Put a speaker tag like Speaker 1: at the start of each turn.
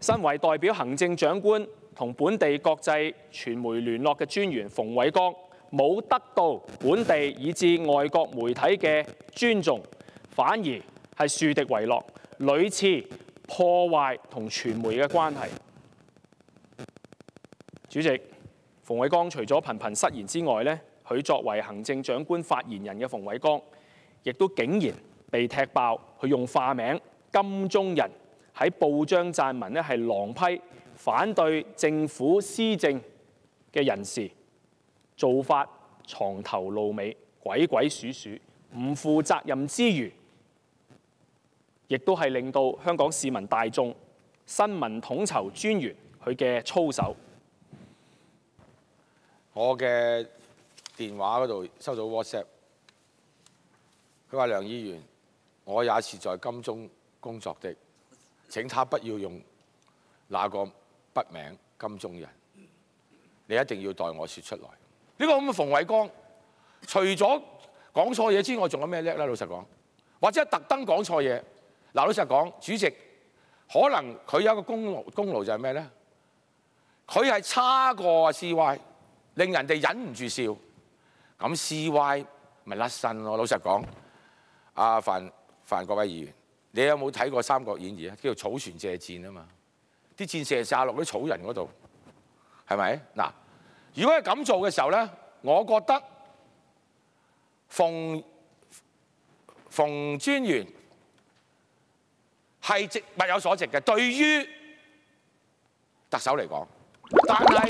Speaker 1: 身為代表行政長官同本地國際傳媒聯絡嘅專員馮煒光，冇得到本地以至外國媒體嘅尊重，反而係樹敵為樂，屢次破壞同傳媒嘅關係。主席，馮煒光除咗頻頻失言之外咧，佢作為行政長官發言人嘅馮煒光，亦都竟然被踢爆，佢用化名金鐘人喺報章撰文咧，係狼批反對政府施政嘅人士，做法藏頭露尾、鬼鬼祟祟，唔負責任之餘，亦都係令到香港市民大眾新聞統籌專員佢嘅操守。
Speaker 2: 我嘅電話嗰度收到 WhatsApp， 佢話梁議員，我也是在金鐘工作的，請他不要用那個筆名金鐘人，你一定要代我説出來。呢個咁嘅馮煒光，除咗講錯嘢之外，仲有咩叻咧？老實講，或者特登講錯嘢。嗱，老實講，主席可能佢有一個功勞就係咩咧？佢係差過 CY， 令人哋忍唔住笑。咁 CY 咪甩身咯。老實講，阿范國威議員，你有冇睇過《三國演義》啊？叫做草船借箭啊嘛，啲箭射落啲草人嗰度，係咪？嗱，如果係咁做嘅時候咧，我覺得馮專員係物有所值嘅，對於特首嚟講，但係